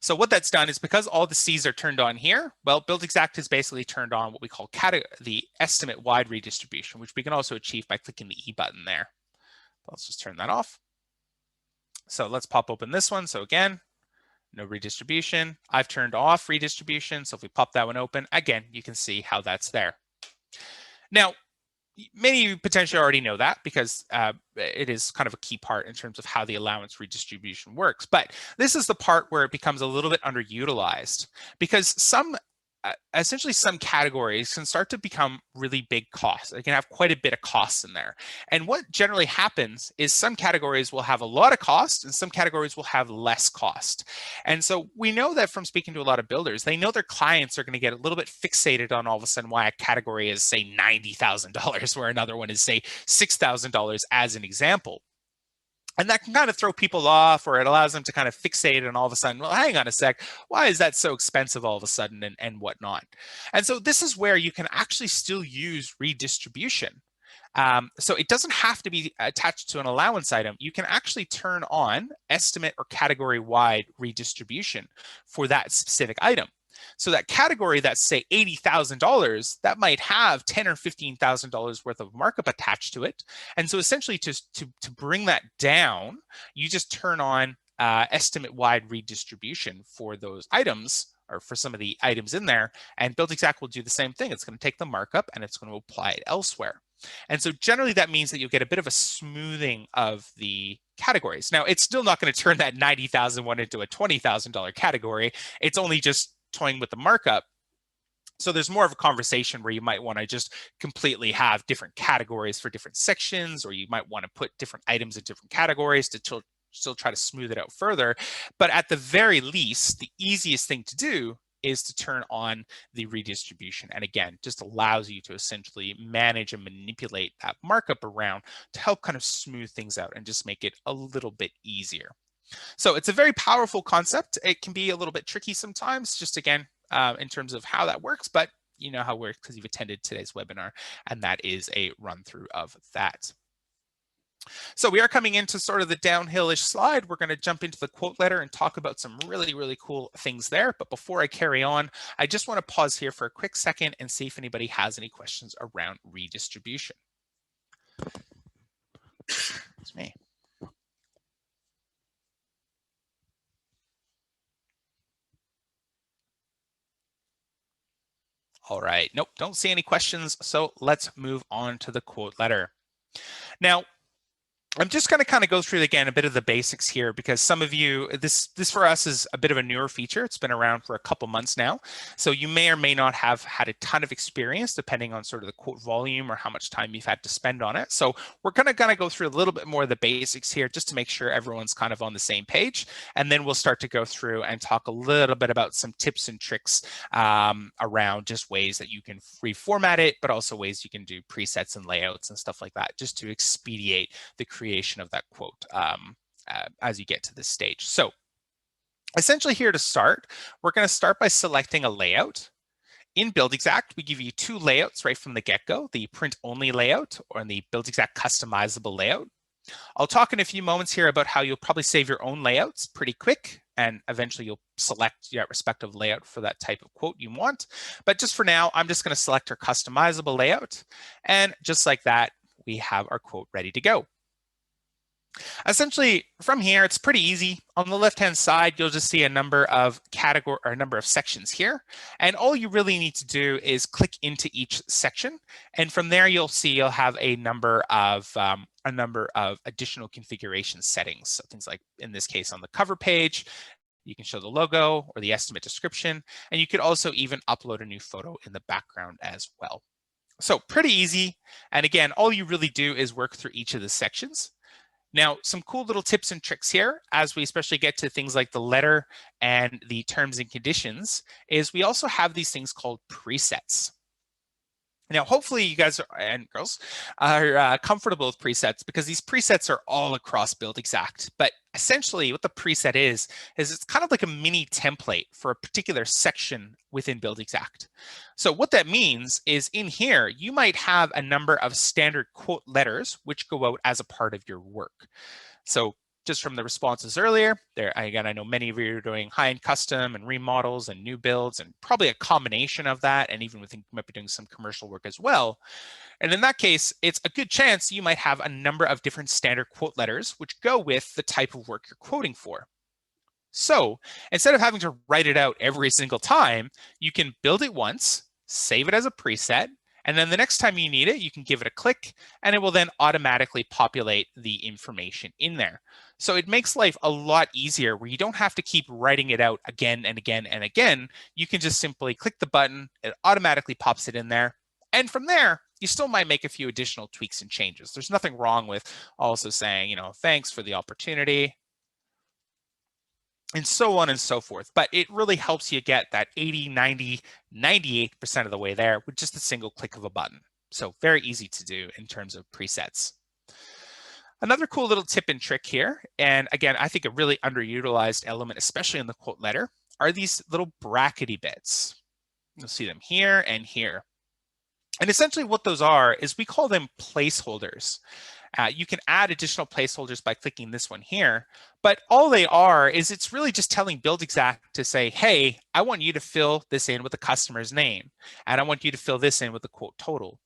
So what that's done is because all the C's are turned on here, well, Buildxact has basically turned on what we call the estimate-wide redistribution, which we can also achieve by clicking the E button there. Let's just turn that off. So let's pop open this one. So again, no redistribution. I've turned off redistribution. So if we pop that one open, again, you can see how that's there. Now, many of you potentially already know that because it is kind of a key part in terms of how the allowance redistribution works. But this is the part where it becomes a little bit underutilized because essentially some categories can start to become really big costs. They can have quite a bit of costs in there. And what generally happens is some categories will have a lot of cost and some categories will have less cost. And so we know that from speaking to a lot of builders, they know their clients are going to get a little bit fixated on all of a sudden why a category is, say, $90,000, where another one is, say, $6,000 as an example. And that can kind of throw people off, or it allows them to kind of fixate and all of a sudden, well, hang on a sec, why is that so expensive all of a sudden and whatnot? And so this is where you can actually still use redistribution. So it doesn't have to be attached to an allowance item. You can actually turn on estimate or category wide redistribution for that specific item. So that category that's say $80,000, that might have $10,000 or $15,000 worth of markup attached to it. And so essentially to bring that down, you just turn on estimate wide redistribution for those items, or for some of the items in there, and Buildxact will do the same thing. It's going to take the markup and it's going to apply it elsewhere. And so generally that means that you'll get a bit of a smoothing of the categories. Now, it's still not going to turn that $90,000 one into a $20,000 category. It's only just toying with the markup. So there's more of a conversation where you might want to just completely have different categories for different sections, or you might want to put different items in different categories to still try to smooth it out further. But at the very least, the easiest thing to do is to turn on the redistribution. And again, just allows you to essentially manage and manipulate that markup around to help kind of smooth things out and just make it a little bit easier. So it's a very powerful concept. It can be a little bit tricky sometimes, just again, in terms of how that works, but you know how it works because you've attended today's webinar, and that is a run through of that. So we are coming into sort of the downhill-ish slide. We're going to jump into the quote letter and talk about some really, really cool things there. But before I carry on, I just want to pause here for a quick second and see if anybody has any questions around redistribution. It's me. All right, nope, don't see any questions. So let's move on to the quote letter. Now, I'm just going to kind of go through again a bit of the basics here, because some of you, this for us is a bit of a newer feature. It's been around for a couple months now. So you may or may not have had a ton of experience depending on sort of the quote volume or how much time you've had to spend on it. So we're going to kind of go through a little bit more of the basics here just to make sure everyone's kind of on the same page. And then we'll start to go through and talk a little bit about some tips and tricks around just ways that you can reformat it, but also ways you can do presets and layouts and stuff like that, just to expedite the creation of that quote as you get to this stage. So essentially here to start, we're going to start by selecting a layout. In Buildxact, we give you two layouts right from the get-go, the print-only layout or the Buildxact customizable layout. I'll talk in a few moments here about how you'll probably save your own layouts pretty quick, and eventually you'll select your respective layout for that type of quote you want. But just for now, I'm just going to select our customizable layout. And just like that, we have our quote ready to go. Essentially, from here, it's pretty easy. On the left-hand side, you'll just see a number of category or a number of sections here. And all you really need to do is click into each section. And from there, you'll see you'll have a number of additional configuration settings. So things like, in this case, on the cover page, you can show the logo or the estimate description. And you could also even upload a new photo in the background as well. So pretty easy. And again, all you really do is work through each of the sections. Now, some cool little tips and tricks here, as we especially get to things like the letter and the terms and conditions, is we also have these things called presets. Now, hopefully you guys and girls are comfortable with presets, because these presets are all across Buildxact. But essentially what the preset is it's kind of like a mini template for a particular section within Buildxact. So what that means is in here, you might have a number of standard quote letters which go out as a part of your work. So just from the responses earlier, there again, I know many of you are doing high-end custom and remodels and new builds, and probably a combination of that, and even within, you might be doing some commercial work as well. And in that case, it's a good chance you might have a number of different standard quote letters which go with the type of work you're quoting for. So instead of having to write it out every single time, you can build it once, save it as a preset, and then the next time you need it, you can give it a click, and it will then automatically populate the information in there. So it makes life a lot easier, where you don't have to keep writing it out again and again and again. You can just simply click the button, it automatically pops it in there. And from there, you still might make a few additional tweaks and changes. There's nothing wrong with also saying, you know, thanks for the opportunity, and so on and so forth. But it really helps you get that 80, 90, 98% of the way there with just a single click of a button. So very easy to do in terms of presets. Another cool little tip and trick here, and again, I think a really underutilized element, especially in the quote letter, are these little brackety bits. You'll see them here and here. And essentially what those are is we call them placeholders. You can add additional placeholders by clicking this one here, but all they are is it's really just telling Buildxact to say, hey, I want you to fill this in with the customer's name, and I want you to fill this in with the quote total.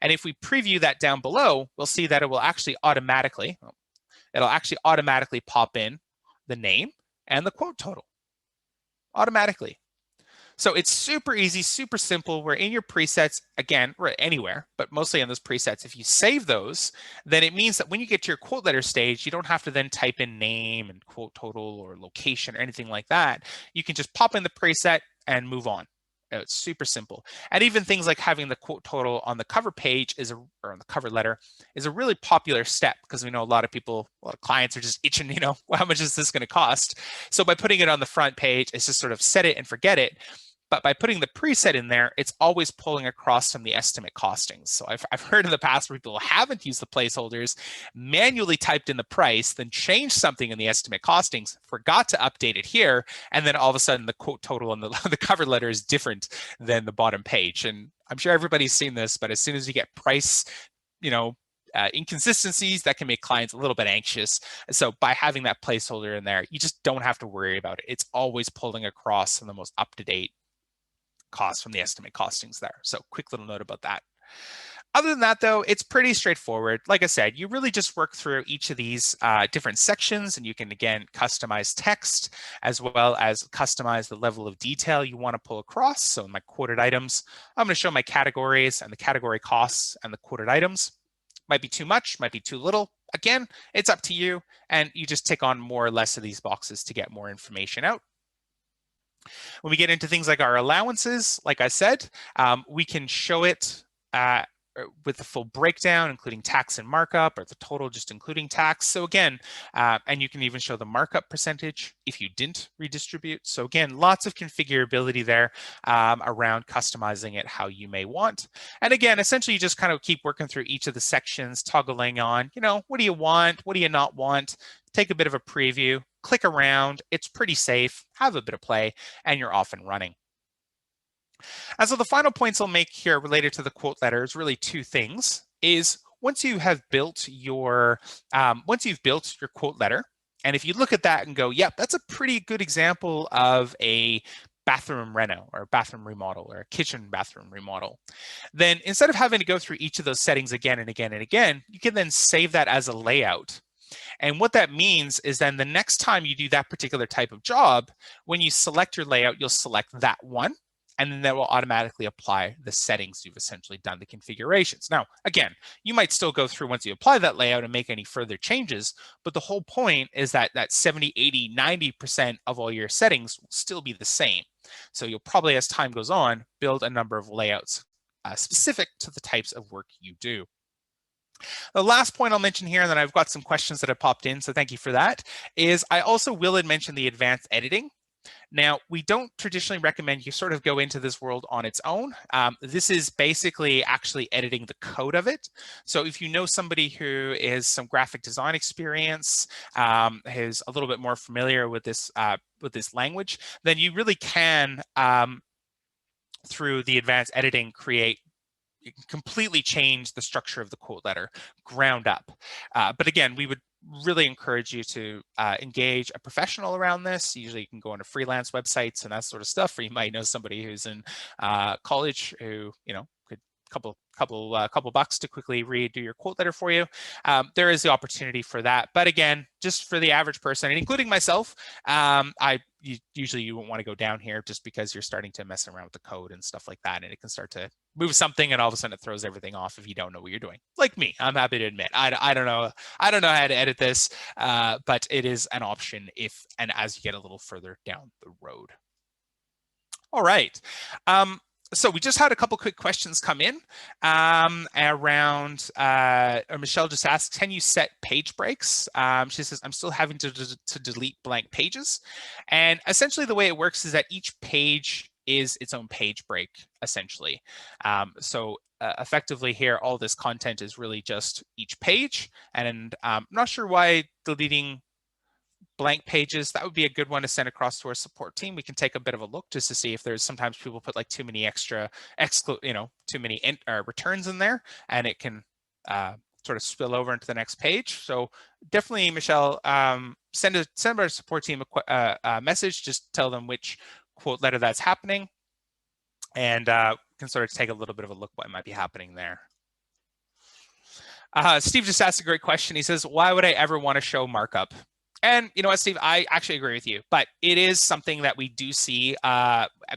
And if we preview that down below, we'll see that it will actually automatically pop in the name and the quote total automatically. So it's super easy, super simple. We're in your presets, again, we're anywhere, but mostly in those presets. If you save those, then it means that when you get to your quote letter stage, you don't have to then type in name and quote total or location or anything like that. You can just pop in the preset and move on. It's super simple. And even things like having the quote total on the cover page or on the cover letter is a really popular step, because we know a lot of clients are just itching, well, how much is this going to cost? So by putting it on the front page, it's just sort of set it and forget it. But by putting the preset in there, it's always pulling across from the estimate costings. So I've heard in the past where people haven't used the placeholders, manually typed in the price, then changed something in the estimate costings, forgot to update it here, and then all of a sudden the quote total on the cover letter is different than the bottom page. And I'm sure everybody's seen this, but as soon as you get price, inconsistencies, that can make clients a little bit anxious. So by having that placeholder in there, you just don't have to worry about it. It's always pulling across from the most up-to-date costs from the estimate costings there. So quick little note about that. Other than that, though, it's pretty straightforward. Like I said, you really just work through each of these different sections, and you can, again, customize text as well as customize the level of detail you want to pull across. So in my quoted items, I'm going to show my categories and the category costs and the quoted items. Might be too much, might be too little. Again, it's up to you, and you just tick on more or less of these boxes to get more information out. When we get into things like our allowances, like I said, we can show it with the full breakdown, including tax and markup, or the total just including tax. So again, and you can even show the markup percentage if you didn't redistribute. So again, lots of configurability there around customizing it how you may want. And again, essentially you just kind of keep working through each of the sections, toggling on, what do you want? What do you not want? Take a bit of a preview, click around. It's pretty safe, have a bit of play, and you're off and running. And so the final points I'll make here related to the quote letter is really two things. Is once you've built your quote letter, and if you look at that and go, yep, that's a pretty good example of a bathroom reno or a bathroom remodel or a kitchen bathroom remodel, then instead of having to go through each of those settings again and again and again, you can then save that as a layout. And what that means is then the next time you do that particular type of job, when you select your layout, you'll select that one, and then that will automatically apply the settings you've essentially done, the configurations. Now, again, you might still go through once you apply that layout and make any further changes, but the whole point is that 70, 80, 90% of all your settings will still be the same. So you'll probably, as time goes on, build a number of layouts specific to the types of work you do. The last point I'll mention here, and then I've got some questions that have popped in, so thank you for that, is I also will mention the advanced editing. Now, we don't traditionally recommend you sort of go into this world on its own. This is basically actually editing the code of it. So if you know somebody who is some graphic design experience, who's a little bit more familiar with this language, then you really can, through the advanced editing, you can completely change the structure of the quote letter ground up. But again, we would really encourage you to engage a professional around this. Usually you can go onto freelance websites and that sort of stuff, or you might know somebody who's in college who, could couple bucks to quickly redo your quote letter for you. There is the opportunity for that. But again, just for the average person, and including myself, usually you won't want to go down here just because you're starting to mess around with the code and stuff like that. And it can start to move something and all of a sudden it throws everything off if you don't know what you're doing. Like me, I'm happy to admit, I don't know how to edit this, but it is an option if and as you get a little further down the road. All right. So we just had a couple quick questions come in around, Michelle just asked, can you set page breaks? She says, I'm still having to delete blank pages. And essentially the way it works is that each page is its own page break, essentially. So effectively here, all this content is really just each page. And I'm not sure why deleting blank pages, that would be a good one to send across to our support team. We can take a bit of a look just to see if there's sometimes people put like too many extra too many returns in there, and it can sort of spill over into the next page. So definitely, Michelle, send our support team a message. Just tell them which quote letter that's happening, and can sort of take a little bit of a look what might be happening there. Steve just asked a great question. He says, why would I ever want to show markup? And you know what, Steve, I actually agree with you, but it is something that we do see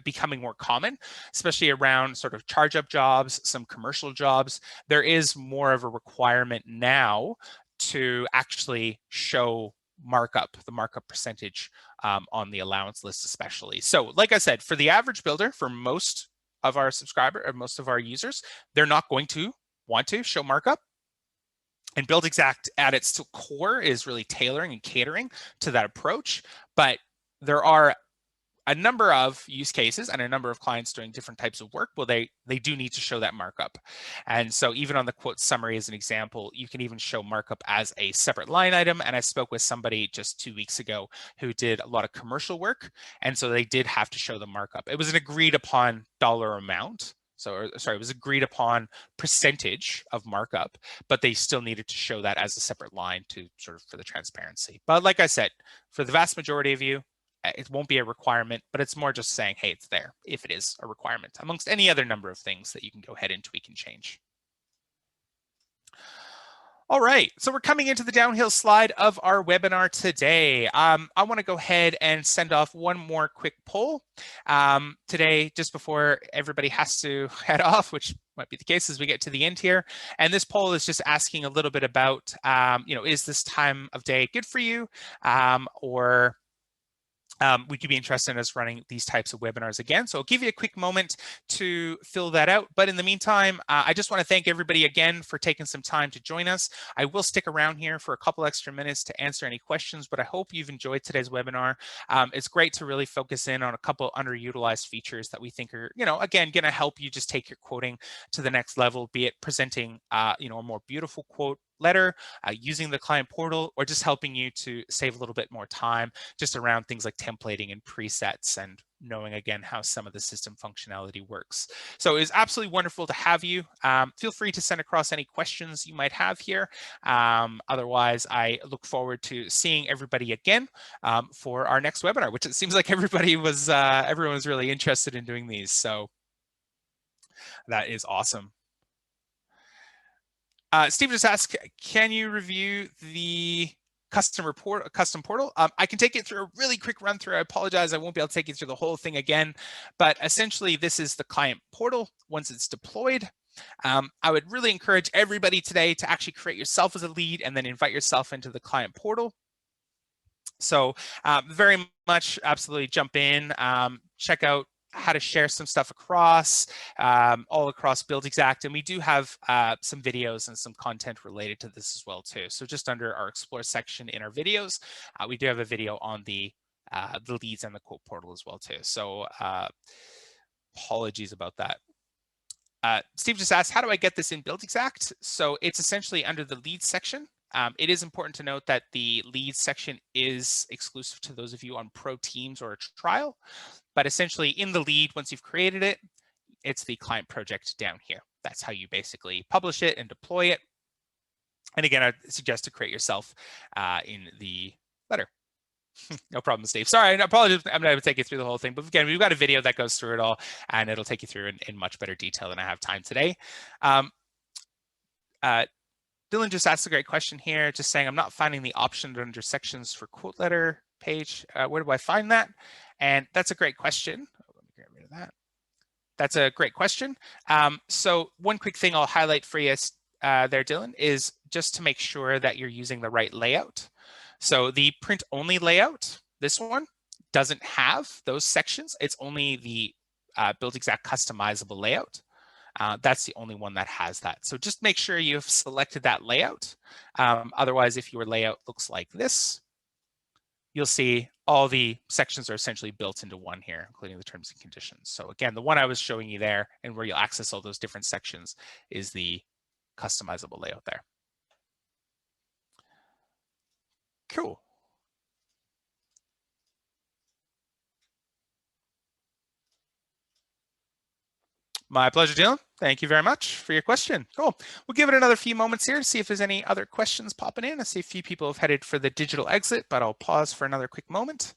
becoming more common, especially around sort of charge up jobs, some commercial jobs. There is more of a requirement now to actually show markup, the markup percentage on the allowance list especially. So like I said, for the average builder, for most of our most of our users, they're not going to want to show markup. And Buildxact at its core is really tailoring and catering to that approach. But there are a number of use cases and a number of clients doing different types of work. Well, they do need to show that markup. And so even on the quote summary as an example, you can even show markup as a separate line item. And I spoke with somebody just 2 weeks ago who did a lot of commercial work. And so they did have to show the markup. It was an agreed upon dollar amount. So, sorry, it was agreed upon percentage of markup, but they still needed to show that as a separate line to sort of for the transparency. But like I said, for the vast majority of you, it won't be a requirement, but it's more just saying, hey, it's there if it is a requirement, amongst any other number of things that you can go ahead and tweak and change. All right, so we're coming into the downhill slide of our webinar today. I want to go ahead and send off one more quick poll today, just before everybody has to head off, which might be the case as we get to the end here. And this poll is just asking a little bit about, is this time of day good for you, or would you be interested in us running these types of webinars again? So I'll give you a quick moment to fill that out. But in the meantime, I just want to thank everybody again for taking some time to join us. I will stick around here for a couple extra minutes to answer any questions, but I hope you've enjoyed today's webinar. It's great to really focus in on a couple underutilized features that we think are, again, going to help you just take your quoting to the next level, be it presenting, a more beautiful quote letter, using the client portal, or just helping you to save a little bit more time just around things like templating and presets and knowing again how some of the system functionality works. So it's absolutely wonderful to have you. Feel free to send across any questions you might have here. Otherwise, I look forward to seeing everybody again for our next webinar, which it seems like everyone was really interested in doing these. So that is awesome. Steve just asked, can you review the custom portal? I can take you through a really quick run through. I apologize, I won't be able to take you through the whole thing again, but essentially this is the client portal once it's deployed. I would really encourage everybody today to actually create yourself as a lead and then invite yourself into the client portal. So very much absolutely jump in, check out how to share some stuff across, all across Buildxact. And we do have some videos and some content related to this as well too. So just under our Explore section in our videos, we do have a video on the leads and the quote portal as well too. So apologies about that. Steve just asked, how do I get this in Buildxact? So it's essentially under the leads section. It is important to note that the leads section is exclusive to those of you on pro teams or a trial, but essentially in the lead, once you've created it, it's the client project down here. That's how you basically publish it and deploy it. And again, I suggest to create yourself in the letter. No problem, Steve. Sorry, I apologize. I'm not going to take you through the whole thing, but again, we've got a video that goes through it all, and it'll take you through in much better detail than I have time today. Dylan just asked a great question here, just saying, I'm not finding the option under sections for quote letter page. Where do I find that? And that's a great question. Let me get rid of that. That's a great question. So one quick thing I'll highlight for you there, Dylan, is just to make sure that you're using the right layout. So the print only layout, this one, doesn't have those sections. It's only the Buildxact customizable layout. That's the only one that has that. So just make sure you've selected that layout. Otherwise, if your layout looks like this, you'll see all the sections are essentially built into one here, including the terms and conditions. So again, the one I was showing you there and where you'll access all those different sections is the customizable layout there. Cool. My pleasure, Dylan. Thank you very much for your question. Cool. We'll give it another few moments here to see if there's any other questions popping in. I see a few people have headed for the digital exit, but I'll pause for another quick moment.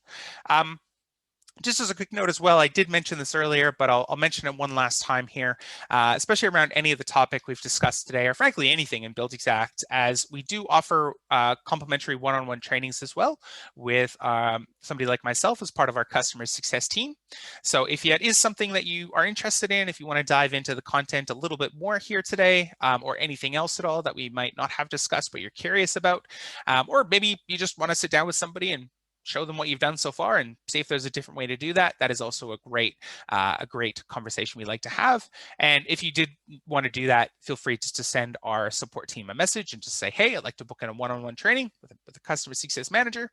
Just as a quick note as well, I did mention this earlier, but I'll mention it one last time here, especially around any of the topic we've discussed today, or frankly, anything in Buildxact, as we do offer complimentary one-on-one trainings as well with somebody like myself as part of our customer success team. So if it is something that you are interested in, if you want to dive into the content a little bit more here today, or anything else at all that we might not have discussed, but you're curious about, or maybe you just want to sit down with somebody and show them what you've done so far and see if there's a different way to do that. That is also a great conversation we like to have. And if you did want to do that, feel free just to send our support team a message and just say, hey, I'd like to book in a one-on-one training with a customer success manager.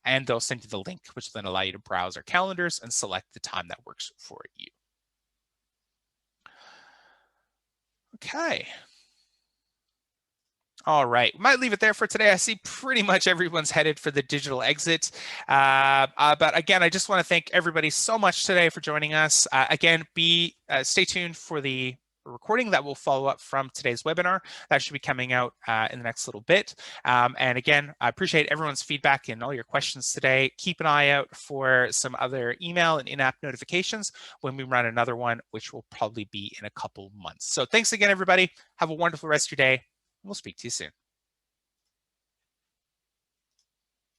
And they'll send you the link, which will then allow you to browse our calendars and select the time that works for you. Okay. All right, we might leave it there for today. I see pretty much everyone's headed for the digital exit. But again, I just want to thank everybody so much today for joining us. Again, stay tuned for the recording that will follow up from today's webinar. That should be coming out in the next little bit. And again, I appreciate everyone's feedback and all your questions today. Keep an eye out for some other email and in-app notifications when we run another one, which will probably be in a couple months. So thanks again, everybody. Have a wonderful rest of your day. We'll speak to you soon.